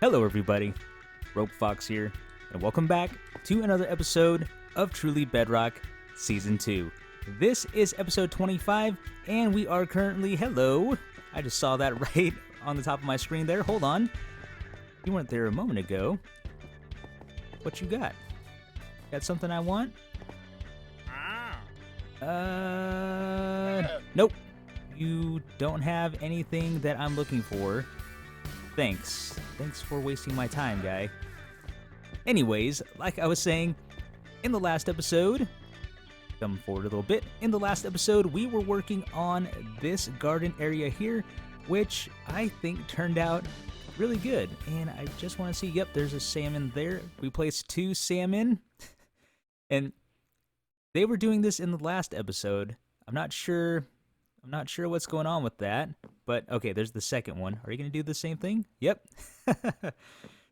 Hello everybody, Rope Fox here, and welcome back to another episode of Truly Bedrock Season 2. This is episode 25, and we are currently, hello, I just saw that right on the top of my screen there, hold on. You weren't there a moment ago. What you got? Got something I want? Nope. You don't have anything that I'm looking for. Thanks. Thanks for wasting my time, guy. Anyways, like I was saying, in the last episode, come forward a little bit, in the last episode, we were working on this garden area here, which I think turned out really good. And I just want to see, yep, there's a salmon there. We placed 2 salmon, and they were doing this in the last episode. I'm not sure what's going on with that, but okay, there's the second one. Are you going to do the same thing? Yep.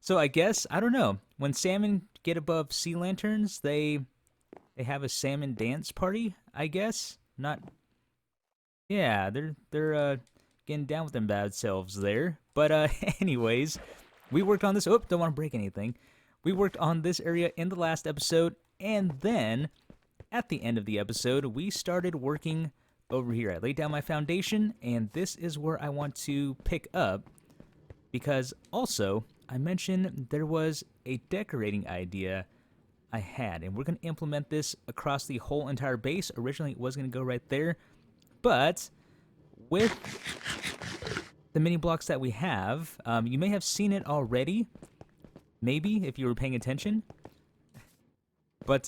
So I guess, I don't know, when salmon get above sea lanterns, they have a salmon dance party, I guess. Yeah, they're getting down with them bad selves there. But anyways, we worked on this. Oh, don't want to break anything. We worked on this area in the last episode, and then at the end of the episode, we started working over here. I laid down my foundation, and this is where I want to pick up, because also I mentioned there was a decorating idea I had, and we're going to implement this across the whole entire base. Originally it was going to go right there, but with the mini blocks that we have, you may have seen it already, maybe if you were paying attention, but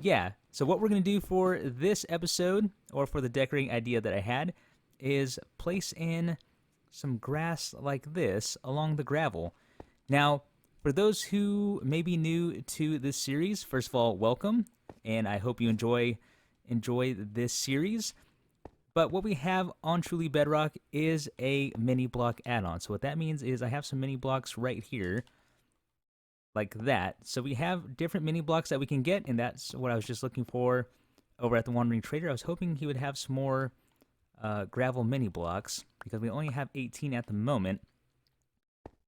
yeah. So what we're going to do for this episode, or for the decorating idea that I had, is place in some grass like this along the gravel. Now, for those who may be new to this series, first of all, welcome, and I hope you enjoy this series. But what we have on Truly Bedrock is a mini block add-on. So what that means is I have some mini blocks right here, like that. So we have different mini blocks that we can get, and that's what I was just looking for over at the Wandering Trader. I was hoping he would have some more gravel mini blocks, because we only have 18 at the moment.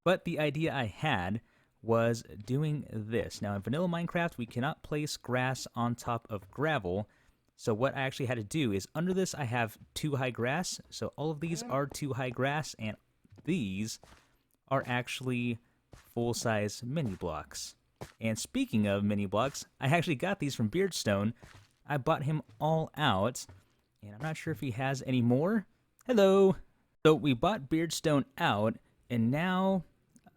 But the idea I had was doing this. Now in vanilla Minecraft, we cannot place grass on top of gravel. So what I actually had to do is, under this I have 2 high grass. So all of these are 2 high grass, and these are actually full-size mini blocks. And speaking of mini blocks, I actually got these from Beardstone. I bought him all out, and I'm not sure if he has any more. Hello! So we bought Beardstone out, and now,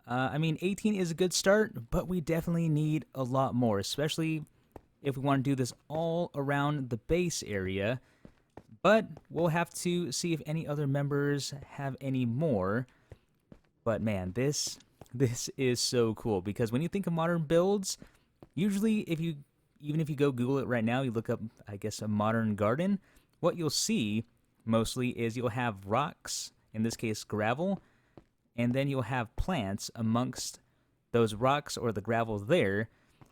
I mean, 18 is a good start, but we definitely need a lot more, especially if we want to do this all around the base area. But we'll have to see if any other members have any more. But man, this is so cool, because when you think of modern builds, usually even if you go Google it right now, you look up, I guess, a modern garden, what you'll see mostly is you'll have rocks, in this case gravel, and then you'll have plants amongst those rocks or the gravel there.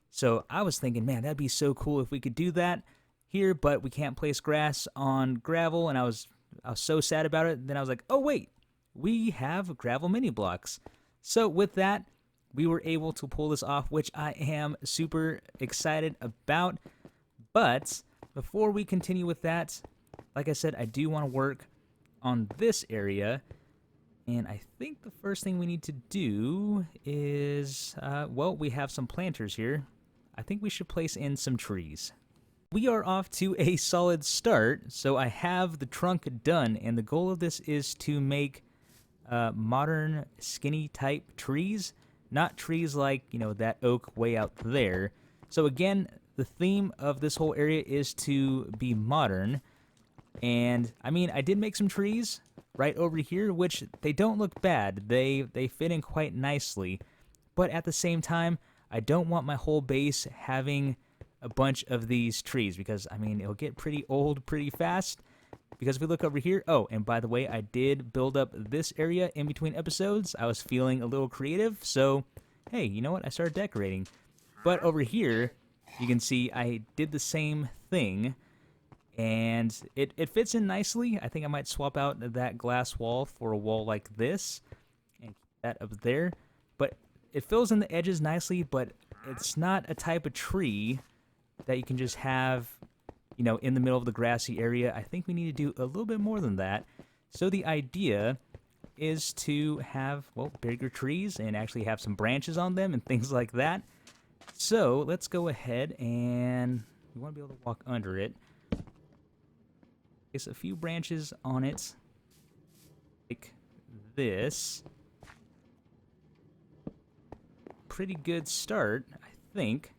So I was thinking, man, that'd be so cool if we could do that here, but we can't place grass on gravel, and I was so sad about it. Then I was like, oh wait, we have gravel mini blocks. So with that, we were able to pull this off, which I am super excited about. But before we continue with that, like I said, I do want to work on this area. And I think the first thing we need to do is, well, we have some planters here. I think we should place in some trees. We are off to a solid start, so I have the trunk done, and the goal of this is to make modern skinny type trees, not trees like, you know, that oak way out there. So again, the theme of this whole area is to be modern, and I mean, I did make some trees right over here, which they don't look bad. They fit in quite nicely, but at the same time, I don't want my whole base having a bunch of these trees, because I mean, it'll get pretty old pretty fast. Because if we look over here, oh, and by the way, I did build up this area in between episodes. I was feeling a little creative, so hey, you know what? I started decorating. But over here, you can see I did the same thing, and it fits in nicely. I think I might swap out that glass wall for a wall like this, and keep that up there. But it fills in the edges nicely, but it's not a type of tree that you can just have, you know, in the middle of the grassy area. I think we need to do a little bit more than that. So the idea is to have, well, bigger trees and actually have some branches on them and things like that. So let's go ahead and we want to be able to walk under it. Place a few branches on it, like this. Pretty good start, I think.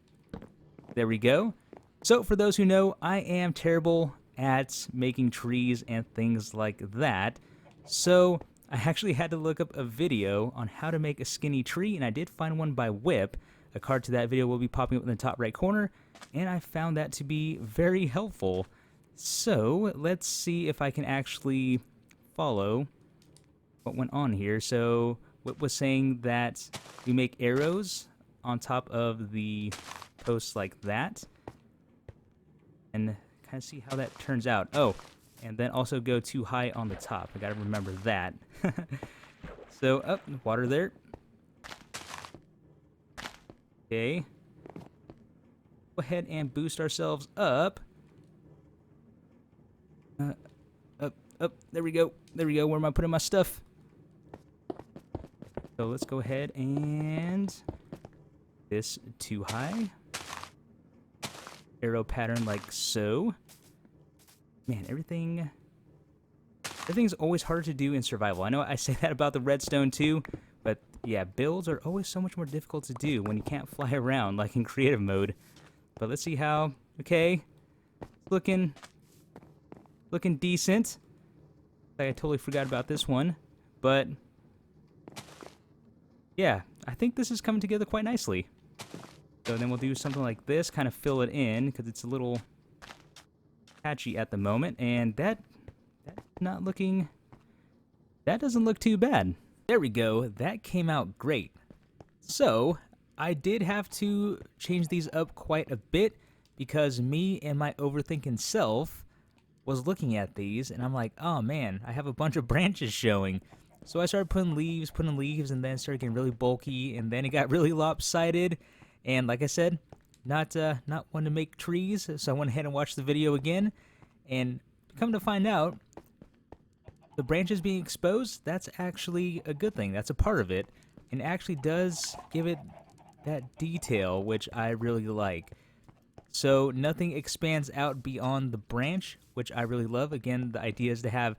There we go. So for those who know, I am terrible at making trees and things like that. So I actually had to look up a video on how to make a skinny tree, and I did find one by fWhip. A card to that video will be popping up in the top right corner, and I found that to be very helpful. So let's see if I can actually follow what went on here. So what was saying that we make arrows on top of the posts like that, and kind of see how that turns out. Oh, and then also go too high on the top. I gotta remember that. So, up, water there. Okay. Go ahead and boost ourselves up. Up. There we go. There we go. Where am I putting my stuff? So let's go ahead and this too high. Arrow pattern like so. Man, everything's always hard to do in survival. I know I say that about the redstone too, but yeah, builds are always so much more difficult to do when you can't fly around like in creative mode. But let's see how. Okay, looking decent. I totally forgot about this one, but yeah, I think this is coming together quite nicely. So then we'll do something like this, kind of fill it in because it's a little patchy at the moment, and that's not looking. That doesn't look too bad. There we go. That came out great. So I did have to change these up quite a bit because me and my overthinking self was looking at these, and I'm like, oh man, I have a bunch of branches showing. So I started putting leaves, and then it started getting really bulky, and then it got really lopsided. And like I said, not one to make trees, so I went ahead and watched the video again, and come to find out, the branches being exposed, that's actually a good thing. That's a part of it, and actually does give it that detail, which I really like. So nothing expands out beyond the branch, which I really love. Again, the idea is to have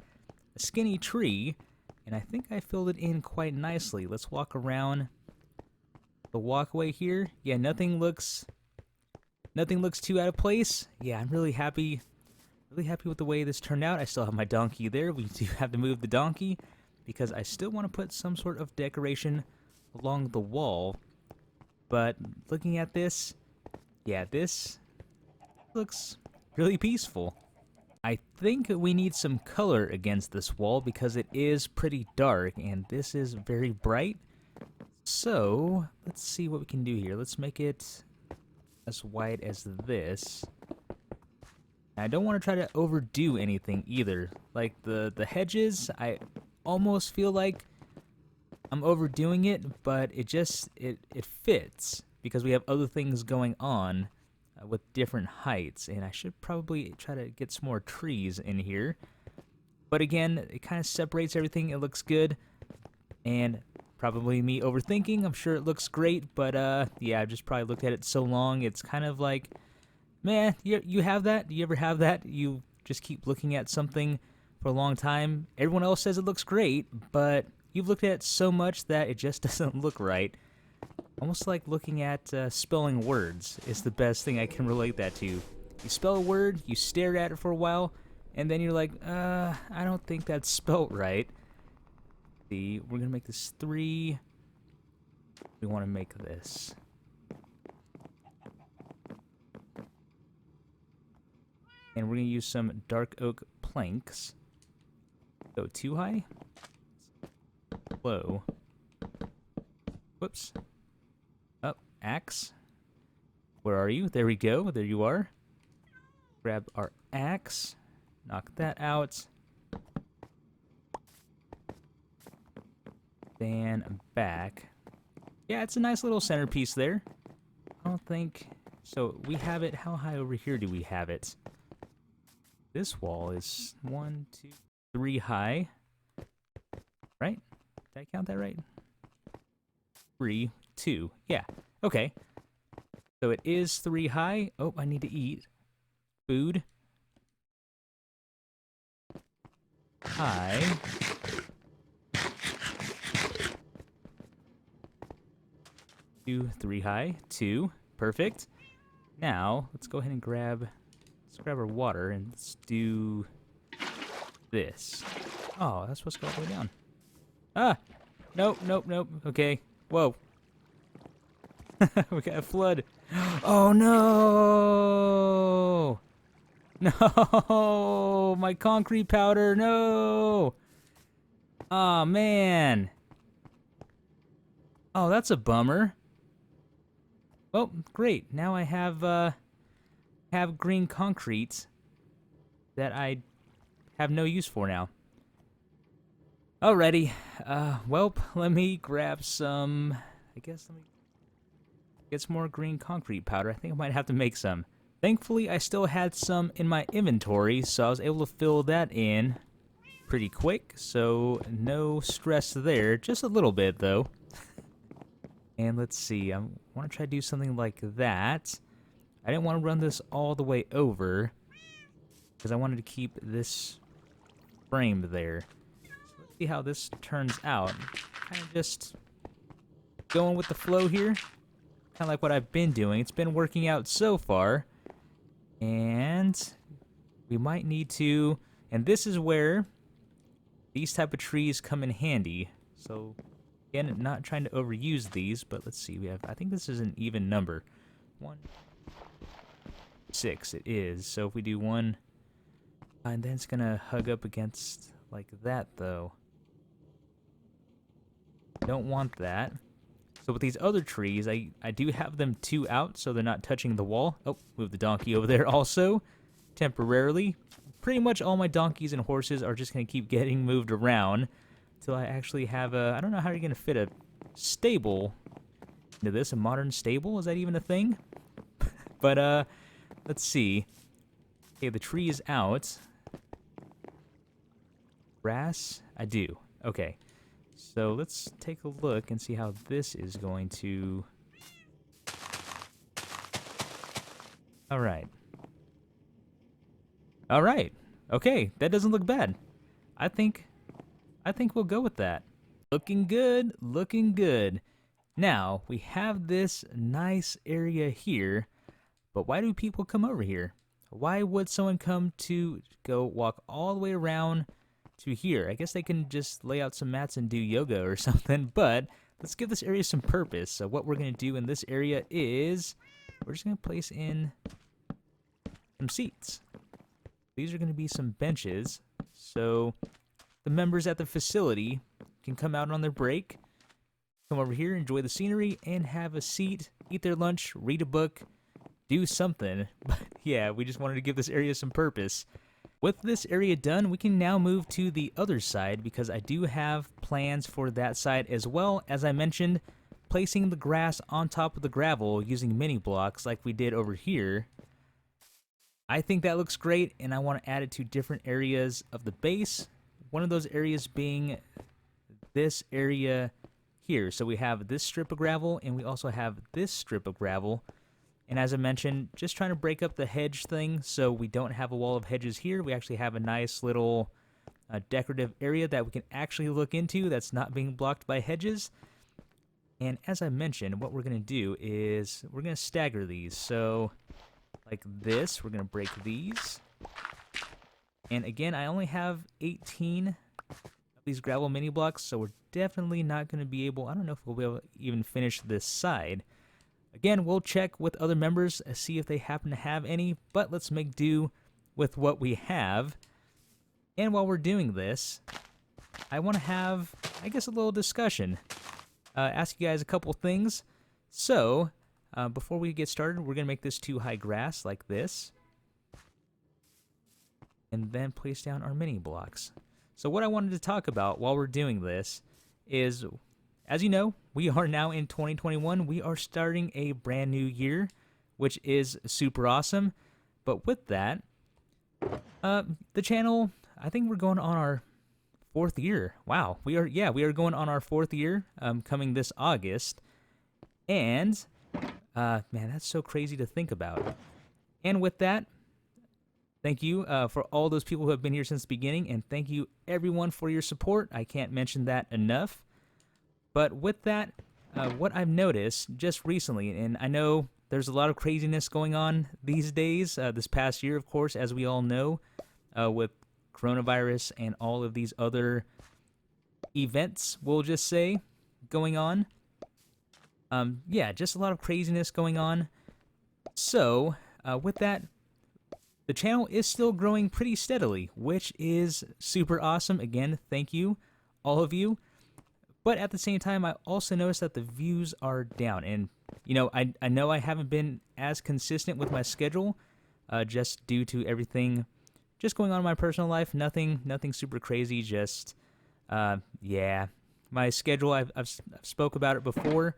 a skinny tree, and I think I filled it in quite nicely. Let's walk around the walkway here. Yeah, nothing looks too out of place. Yeah, I'm really happy with the way this turned out. I still have my donkey there. We do have to move the donkey because I still want to put some sort of decoration along the wall. But looking at this, yeah, this looks really peaceful. I think we need some color against this wall because it is pretty dark and this is very bright. So let's see what we can do here. Let's make it as white as this. I don't want to try to overdo anything either. Like the hedges, I almost feel like I'm overdoing it, but it fits because we have other things going on with different heights, and I should probably try to get some more trees in here. But again, it kind of separates everything. It looks good, and probably me overthinking. I'm sure it looks great, but yeah, I've just probably looked at it so long. It's kind of like, man, you have that? Do you ever have that? You just keep looking at something for a long time. Everyone else says it looks great, but you've looked at it so much that it just doesn't look right. Almost like looking at spelling words is the best thing I can relate that to. You spell a word, you stare at it for a while, and then you're like, I don't think that's spelt right. See, we're gonna make this 3. We want to make this. And we're gonna use some dark oak planks. Go too high. Low. Whoops. Up, axe. Where are you? There we go. There you are. Grab our axe. Knock that out. Then back. Yeah, it's a nice little centerpiece there. I don't think... So, we have it... How high over here do we have it? This wall is 1, 2, 3 high. Right? Did I count that right? 3, 2. Yeah. Okay. So it is 3 high. Oh, I need to eat. Food. High. 2, 3 high. 2. Perfect. Now, let's go ahead and grab our water and let's do this. Oh, that's supposed to go all the way down. Ah! Nope, nope, nope. Okay. Whoa. We got a flood. Oh no! No! My concrete powder, no! Oh man. Oh, that's a bummer. Oh, great. Now I have green concrete that I have no use for now. Alrighty. Well, let me grab some... I guess let me get some more green concrete powder. I think I might have to make some. Thankfully, I still had some in my inventory, so I was able to fill that in pretty quick, so no stress there. Just a little bit, though. And let's see, I want to try to do something like that. I didn't want to run this all the way over, because I wanted to keep this framed there. So let's see how this turns out. Kind of just going with the flow here. Kind of like what I've been doing. It's been working out so far. And we might need to... And this is where these type of trees come in handy. So, again, not trying to overuse these, but let's see. We have... I think this is an even number. 1, 6, it is. So if we do 1... And then it's going to hug up against like that, though. Don't want that. So with these other trees, I do have them 2 out, so they're not touching the wall. Oh, move the donkey over there also, temporarily. Pretty much all my donkeys and horses are just going to keep getting moved around until I actually have a... I don't know how you're going to fit a stable into this. A modern stable? Is that even a thing? But, let's see. Okay, the tree is out. Grass? I do. Okay. So let's take a look and see how this is going to... Alright. Alright. Okay, that doesn't look bad. I think we'll go with that. Looking good, looking good. Now, we have this nice area here, but why do people come over here? Why would someone come to go walk all the way around to here? I guess they can just lay out some mats and do yoga or something, but let's give this area some purpose. So what we're going to do in this area is we're just going to place in some seats. These are going to be some benches, so the members at the facility can come out on their break, come over here, enjoy the scenery, and have a seat, eat their lunch, read a book, do something. But yeah, we just wanted to give this area some purpose. With this area done, we can now move to the other side because I do have plans for that side as well. As I mentioned, placing the grass on top of the gravel using mini blocks like we did over here. I think that looks great, and I want to add it to different areas of the base. One of those areas being this area here. So we have this strip of gravel, and we also have this strip of gravel. And as I mentioned, just trying to break up the hedge thing so we don't have a wall of hedges here. We actually have a nice little decorative area that we can actually look into that's not being blocked by hedges. And as I mentioned, what we're going to do is we're going to stagger these. So like this, we're going to break these. And again, I only have 18 of these gravel mini blocks, so we're definitely not going to be able... I don't know if we'll be able to even finish this side. Again, we'll check with other members, see if they happen to have any, but let's make do with what we have. And while we're doing this, I want to have, I guess, a little discussion. Ask you guys a couple things. So, before we get started, we're going to make this 2 high grass like this. And then place down our mini blocks. So what I wanted to talk about while we're doing this is, as you know, we are now in 2021. We are starting a brand new year, which is super awesome. But with that, the channel, I think we're going on our 4th year. Wow, we are going on our 4th year, coming this August. And, man, that's so crazy to think about. And with that, thank you for all those people who have been here since the beginning, and thank you everyone for your support. I can't mention that enough. But with that, what I've noticed just recently, and I know there's a lot of craziness going on these days, this past year, of course, as we all know, with coronavirus and all of these other events, we'll just say, going on. Yeah, just a lot of craziness going on. So, with that, the channel is still growing pretty steadily, which is super awesome. Again, thank you, all of you. But at the same time, I also noticed that the views are down. And, you know I haven't been as consistent with my schedule, just due to everything just going on in my personal life. Nothing super crazy, just, yeah. My schedule, I've spoke about it before.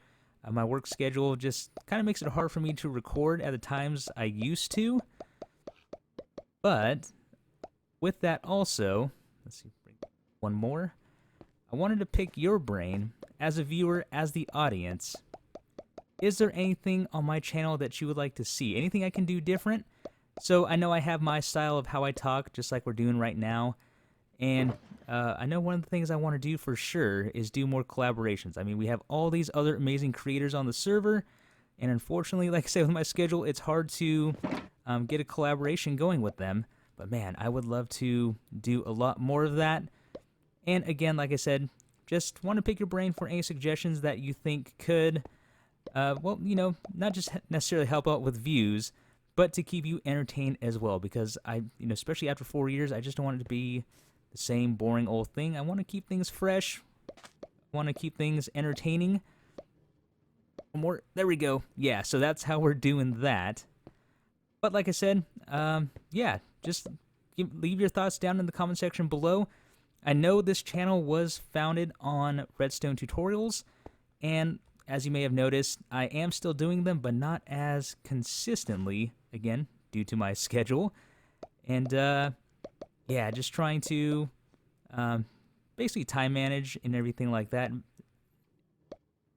My work schedule just kind of makes it hard for me to record at the times I used to. But with that also, let's see, one more. I wanted to pick your brain as a viewer, as the audience. Is there anything on my channel that you would like to see? Anything I can do different? So I know I have my style of how I talk, just like we're doing right now. And I know one of the things I want to do for sure is do more collaborations. I mean, we have all these other amazing creators on the server. And unfortunately, like I said, with my schedule, it's hard to get a collaboration going with them. But man, I would love to do a lot more of that. And again, like I said, just want to pick your brain for any suggestions that you think could, well, you know, not just necessarily help out with views, but to keep you entertained as well. Because especially after 4 years, I just don't want it to be the same boring old thing. I want to keep things fresh. I want to keep things entertaining. More, there we go. Yeah, so that's how we're doing that. But like I said, yeah, just leave your thoughts down in the comment section below. I know this channel was founded on Redstone tutorials, and as you may have noticed, I am still doing them, but not as consistently, again, due to my schedule. And, yeah, just trying to basically time manage and everything like that.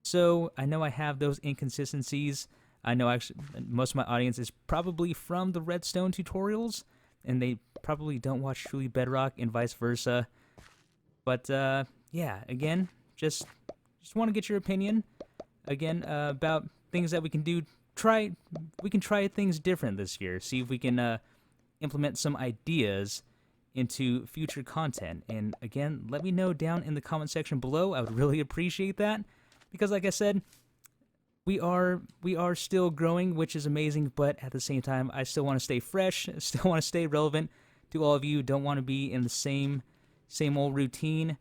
So I know I have those inconsistencies. I know actually most of my audience is probably from the Redstone tutorials, and they probably don't watch Truly Bedrock and vice versa. But, yeah, again, just want to get your opinion, again, about things that we can do. We can try things different this year, see if we can implement some ideas into future content. And, again, let me know down in the comment section below. I would really appreciate that, because, like I said, we are still growing, which is amazing, but at the same time, I still want to stay fresh, still want to stay relevant to all of you, don't want to be in the same old routine.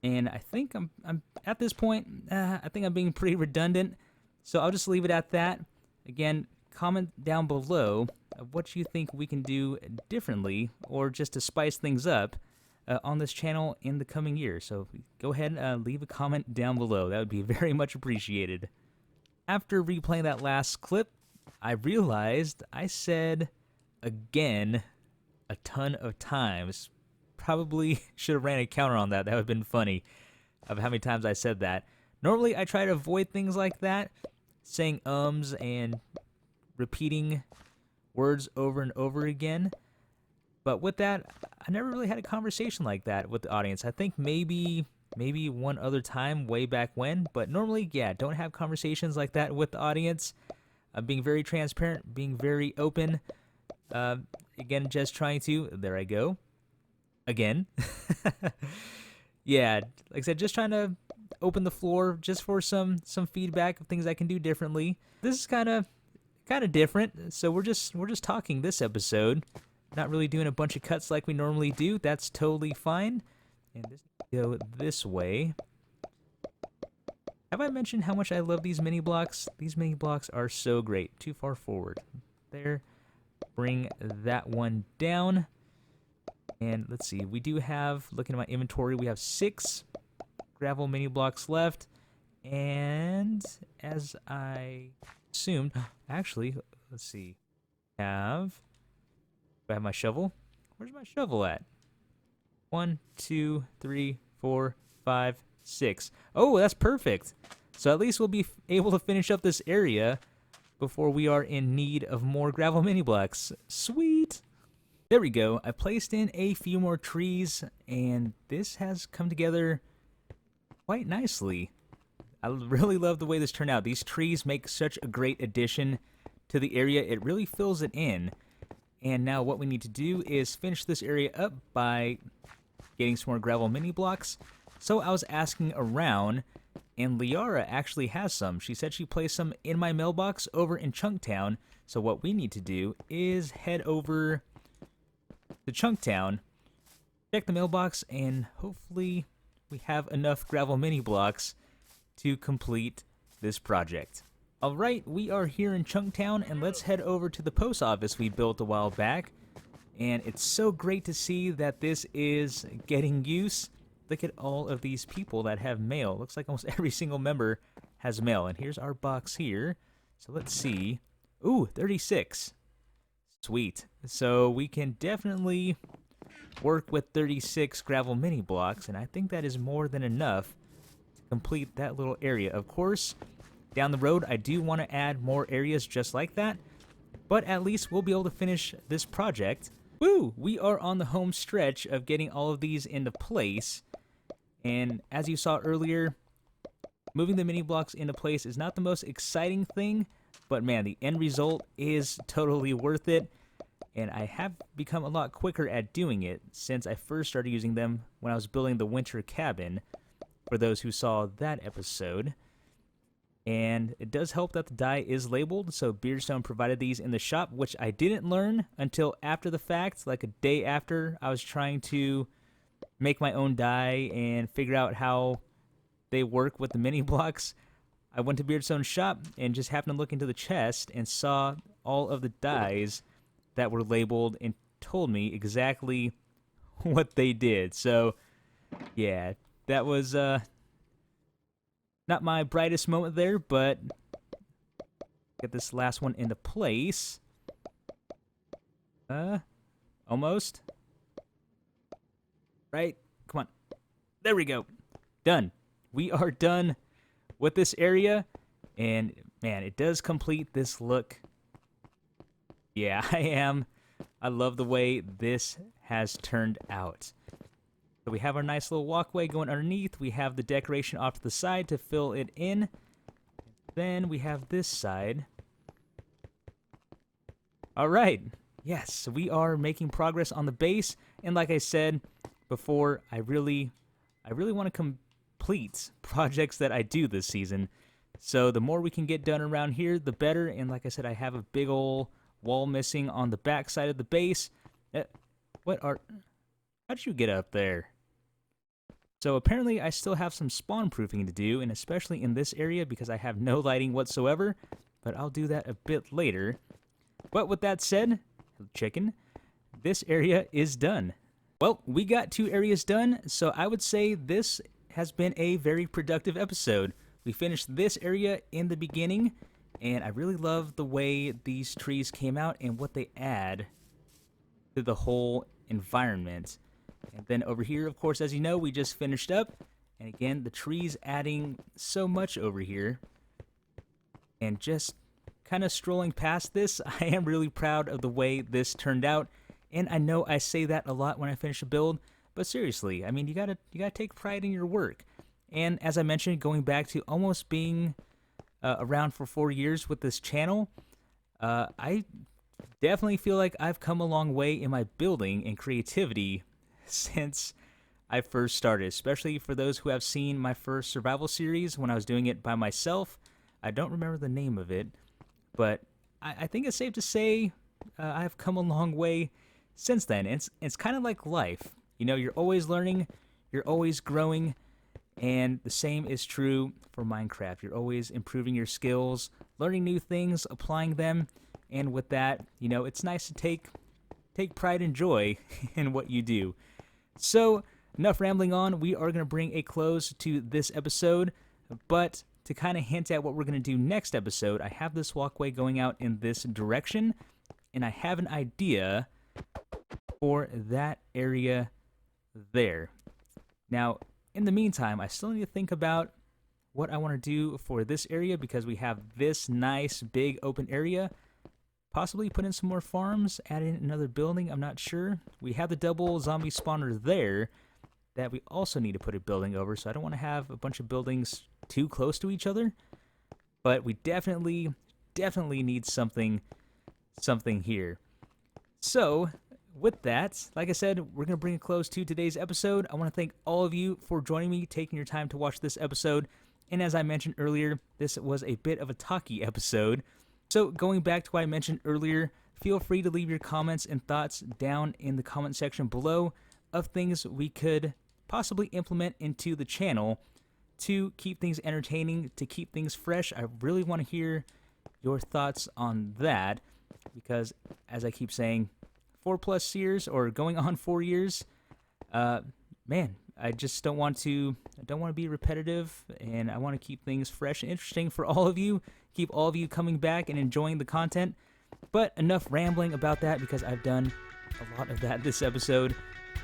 And I think I'm at this point, I think I'm being pretty redundant, so I'll just leave it at that. Again, comment down below what you think we can do differently, or just to spice things up on this channel in the coming year. So go ahead and leave a comment down below. That would be very much appreciated. After replaying that last clip, I realized I said again a ton of times. Probably should have ran a counter on that. That would have been funny, of how many times I said that. Normally, I try to avoid things like that, saying ums and repeating words over and over again. But with that, I never really had a conversation like that with the audience. I think maybe one other time way back when, but normally, yeah, don't have conversations like that with the audience. Being very transparent, being very open. Again, just trying to, there I go. Again. Yeah, like I said, just trying to open the floor just for some feedback of things I can do differently. This is kind of different, so we're just talking this episode, not really doing a bunch of cuts like we normally do. That's totally fine. And this go this way. Have I mentioned how much I love these mini blocks? These mini blocks are so great. Too far forward. There. Bring that one down. And let's see, we do have, looking at my inventory, we have 6 gravel mini blocks left. And as I assumed, actually, let's see. Do I have my shovel? Where's my shovel at? 1, 2, 3, 4, 5, 6. Oh, that's perfect. So at least we'll be able to finish up this area before we are in need of more gravel mini blocks. Sweet. There we go. I placed in a few more trees, and this has come together quite nicely. I really love the way this turned out. These trees make such a great addition to the area. It really fills it in. And now what we need to do is finish this area up by getting some more gravel mini blocks. So I was asking around, and Liara actually has some. She said she placed some in my mailbox over in Chunktown. So what we need to do is head over to Chunktown, check the mailbox, and hopefully we have enough gravel mini blocks to complete this project. Alright, we are here in Chunktown, and let's head over to the post office we built a while back. And it's so great to see that this is getting use. Look at all of these people that have mail. Looks like almost every single member has mail. And here's our box here. So let's see. Ooh, 36. Sweet. So we can definitely work with 36 gravel mini blocks, and I think that is more than enough to complete that little area. Of course, down the road, I do want to add more areas just like that, but at least we'll be able to finish this project. Woo! We are on the home stretch of getting all of these into place, and as you saw earlier, moving the mini blocks into place is not the most exciting thing, but man, the end result is totally worth it, and I have become a lot quicker at doing it since I first started using them when I was building the winter cabin, for those who saw that episode. And it does help that the dye is labeled, so Beardstone provided these in the shop, which I didn't learn until after the fact, like a day after I was trying to make my own dye and figure out how they work with the mini blocks. I went to Beardstone's shop and just happened to look into the chest and saw all of the dyes that were labeled and told me exactly what they did. So, yeah, that was not my brightest moment there, but get this last one into place. Almost. Right? Come on. There we go. Done. We are done with this area, and man, it does complete this look. Yeah, I love the way this has turned out. So we have our nice little walkway going underneath. We have the decoration off to the side to fill it in. Then we have this side. All right. Yes, we are making progress on the base. And like I said before, I really want to complete projects that I do this season. So the more we can get done around here, the better. And like I said, I have a big old wall missing on the back side of the base. How'd you get up there? So apparently I still have some spawn proofing to do, and especially in this area because I have no lighting whatsoever, but I'll do that a bit later. But with that said, chicken, this area is done. Well, we got 2 areas done, so I would say this has been a very productive episode. We finished this area in the beginning, and I really love the way these trees came out and what they add to the whole environment. And then over here, of course, as you know, we just finished up. And again, the trees adding so much over here. And just kind of strolling past this, I am really proud of the way this turned out. And I know I say that a lot when I finish a build, but seriously, I mean, you gotta take pride in your work. And as I mentioned, going back to almost being around for 4 years with this channel, I definitely feel like I've come a long way in my building and creativity since I first started, especially for those who have seen my first survival series when I was doing it by myself. I don't remember the name of it, but I think it's safe to say I've come a long way since then. It's kind of like life. You know, you're always learning, you're always growing, and the same is true for Minecraft. You're always improving your skills, learning new things, applying them, and with that, you know, it's nice to take pride and joy in what you do. So, enough rambling on. We are going to bring a close to this episode, but to kind of hint at what we're going to do next episode, I have this walkway going out in this direction, and I have an idea for that area there. Now, in the meantime, I still need to think about what I want to do for this area because we have this nice big open area. Possibly put in some more farms, add in another building, I'm not sure. We have the double zombie spawner there that we also need to put a building over, so I don't want to have a bunch of buildings too close to each other. But we definitely need something here. So, with that, like I said, we're going to bring a close to today's episode. I want to thank all of you for joining me, taking your time to watch this episode. And as I mentioned earlier, this was a bit of a talky episode. So going back to what I mentioned earlier, feel free to leave your comments and thoughts down in the comment section below of things we could possibly implement into the channel to keep things entertaining, to keep things fresh. I really want to hear your thoughts on that because, as I keep saying, 4+ years or going on 4 years, man, I just don't want to be repetitive, and I want to keep things fresh and interesting for all of you, keep all of you coming back and enjoying the content. But enough rambling about that because I've done a lot of that this episode.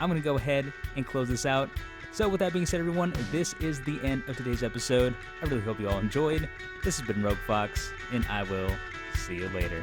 I'm going to go ahead and close this out. So with that being said, everyone, this is the end of today's episode. I really hope you all enjoyed. This has been Rogue Fox, and I will see you later.